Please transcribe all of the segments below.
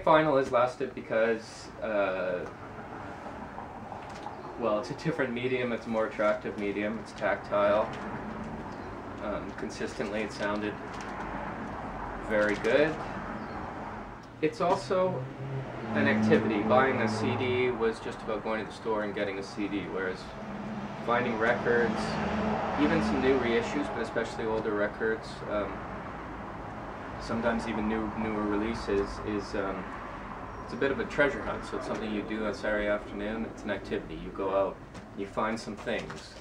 think vinyl is lasted because, well, it's a different medium, it's a more attractive medium, it's tactile. Consistently it sounded very good. It's also an activity. Buying a CD was just about going to the store and getting a CD, whereas finding records, even some new reissues, but especially older records, sometimes even newer releases, is it's a bit of a treasure hunt. So it's something you do on Saturday afternoon. It's an activity. You go out, you find some things,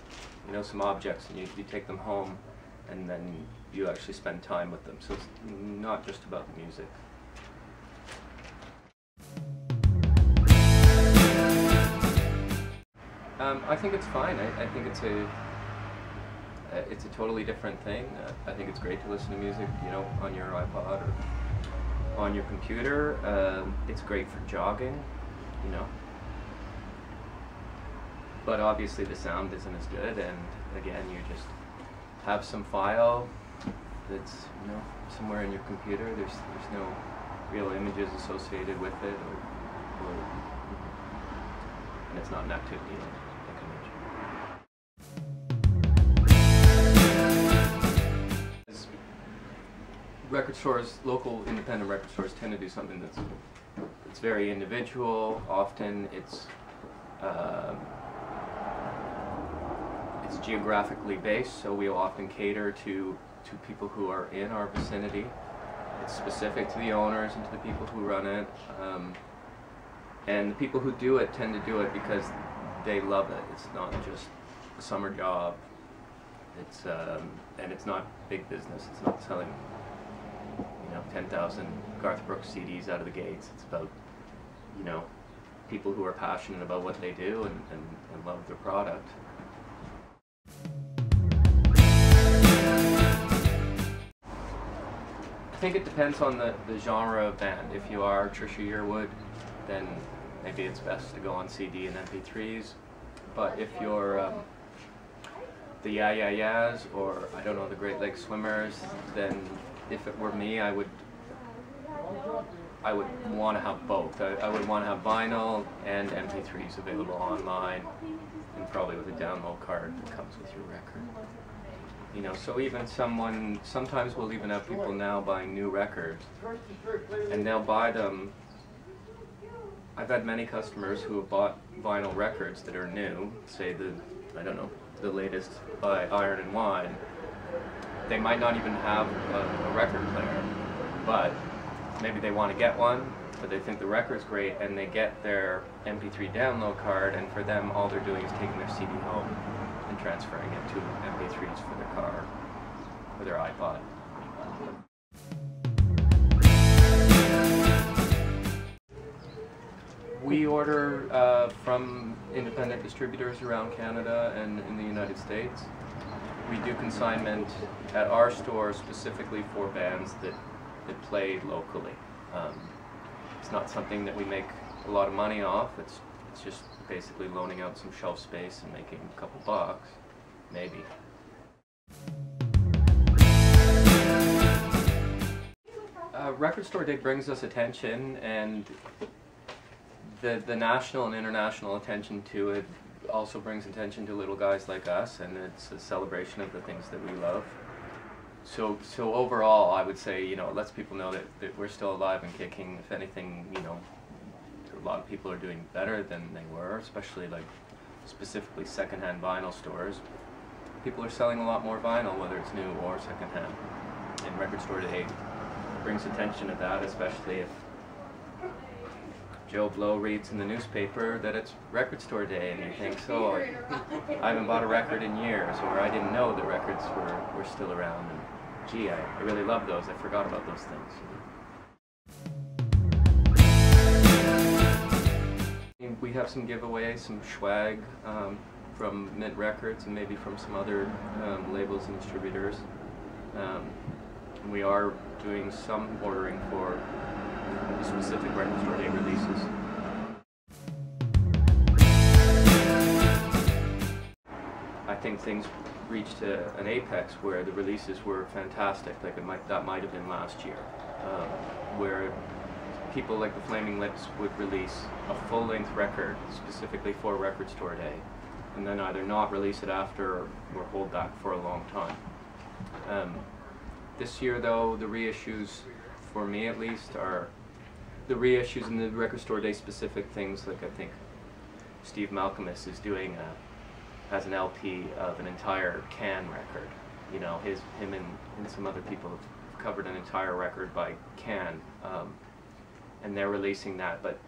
you know, some objects, and you take them home, and then you actually spend time with them. So it's not just about the music. I think it's fine. I think it's a totally different thing. I think it's great to listen to music, you know, on your iPod or on your computer. It's great for jogging, you know. But obviously the sound isn't as good, and again, you just have some file that's, you know, somewhere in your computer. There's no real images associated with it, and it's not an activity like I mentioned. Record stores, local independent record stores, tend to do something that's very individual. Often it's geographically based, so we'll often cater to people who are in our vicinity. It's specific to the owners and to the people who run it. And the people who do it tend to do it because they love it. It's not just a summer job. It's and it's not big business. It's not selling, you know, 10,000 Garth Brooks CDs out of the gates. It's about, you know, people who are passionate about what they do and love their product. I think it depends on the genre of band. If you are Trisha Yearwood, then maybe it's best to go on CD and MP3s. But if you're the Yeah Yeah Yeahs, or I don't know, the Great Lake Swimmers, then if it were me, I would want to have both. I would want to have vinyl and MP3s available online, and probably with a download card that comes with your record. You know, so even sometimes we'll even have people now buying new records, and they'll buy them. I've had many customers who have bought vinyl records that are new, say I don't know, the latest by Iron and Wine. They might not even have a record player, but maybe they want to get one, but they think the record's great, and they get their MP3 download card, and for them all they're doing is taking their CD home and transferring it to MP3s for their car or their iPod. We order from independent distributors around Canada and in the United States. We do consignment at our store specifically for bands that play locally. It's not something that we make a lot of money off. It's just basically loaning out some shelf space and making a couple bucks, maybe. Record Store Day brings us attention, and the national and international attention to it also brings attention to little guys like us, and it's a celebration of the things that we love. So overall, I would say, you know, it lets people know that we're still alive and kicking. If anything, you know, a lot of people are doing better than they were, especially like specifically secondhand vinyl stores. People are selling a lot more vinyl, whether it's new or secondhand. And Record Store Day brings attention to that, especially if Joe Blow reads in the newspaper that it's Record Store Day, and he thinks, oh, I haven't bought a record in years, or I didn't know that records were still around, and gee, I really love those, I forgot about those things. We have some giveaways, some swag from Mint Records and maybe from some other labels and distributors. We are doing some ordering for specific Record Store Day releases. I think things reached an apex where the releases were fantastic. Like that might have been last year, where people like the Flaming Lips would release a full-length record specifically for Record Store Day, and then either not release it after or hold back for a long time. This year, though, the reissues, for me at least, are the reissues and the Record Store Day specific things. Like I think Steve Malcolmus is doing as an LP of an entire Can record. You know, him and some other people have covered an entire record by Can, and they're releasing that. But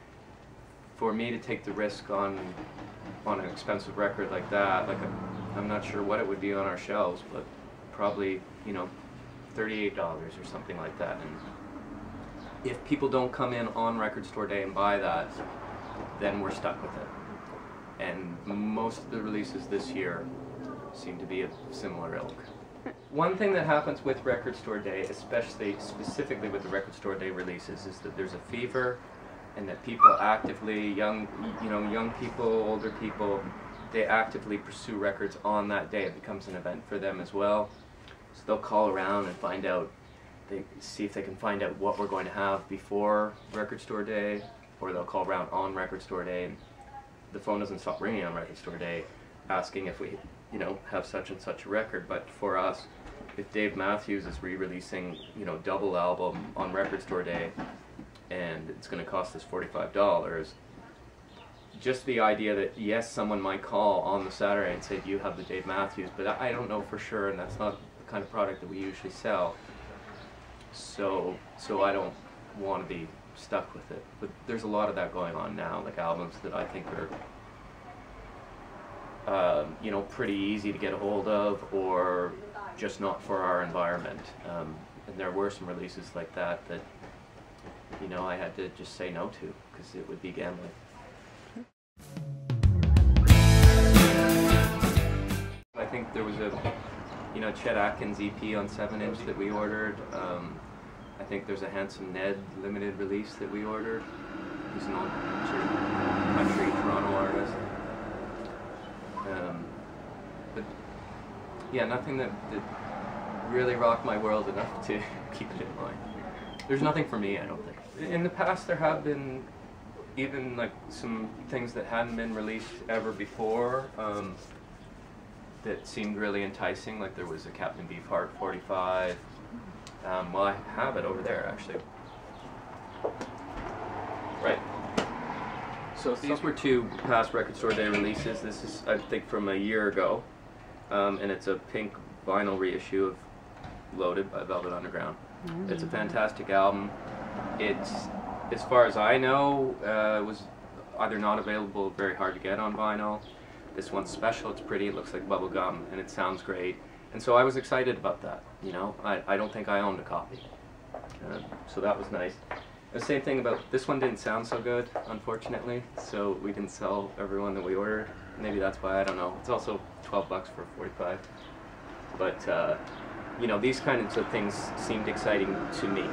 for me to take the risk on an expensive record like that, like I'm not sure what it would be on our shelves, but probably, you know, $38 or something like that. And if people don't come in on Record Store Day and buy that, then we're stuck with it. And most of the releases this year seem to be of similar ilk. One thing that happens with Record Store Day, especially specifically with the Record Store Day releases, is that there's a fever, and that people actively, young people, older people, they actively pursue records on that day. It becomes an event for them as well. So they'll call around and find out, they see if they can find out what we're going to have before Record Store Day, or they'll call around on Record Store Day, and the phone doesn't stop ringing on Record Store Day asking if we, you know, have such and such a record. But for us, if Dave Matthews is re-releasing, you know, double album on Record Store Day, and it's going to cost us $45, just the idea that, yes, someone might call on the Saturday and say, do you have the Dave Matthews? But I don't know for sure, and that's not the kind of product that we usually sell. So I don't want to be stuck with it. But there's a lot of that going on now, like albums that I think are, you know, pretty easy to get a hold of, or just not for our environment. And there were some releases like that, you know, I had to just say no to, because it would be gambling. I think there was a, you know, Chet Atkins EP on 7-inch that we ordered. I think there's a Handsome Ned limited release that we ordered. He's an old sort of country Toronto artist. But yeah, nothing that really rocked my world enough to keep it in mind. There's nothing for me, I don't think. In the past, there have been even like some things that hadn't been released ever before that seemed really enticing. Like there was a Captain Beefheart 45. Well, I have it over there actually. Right. So these were two past Record Store Day releases. This is, I think, from a year ago, and it's a pink vinyl reissue of Loaded by Velvet Underground. It's a fantastic album. It's, as far as I know, it was either not available, very hard to get on vinyl. This one's special, it's pretty, it looks like bubble gum, and it sounds great. And so I was excited about that, you know. I don't think I owned a copy. So that was nice. The same thing about, this one didn't sound so good, unfortunately, so we didn't sell every one that we ordered. Maybe that's why, I don't know. It's also 12 bucks for 45. But, you know, these kinds of things seemed exciting to me.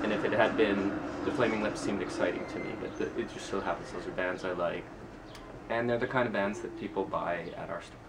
And if it had been, the Flaming Lips seemed exciting to me, but it just so happens those are bands I like. And they're the kind of bands that people buy at our store.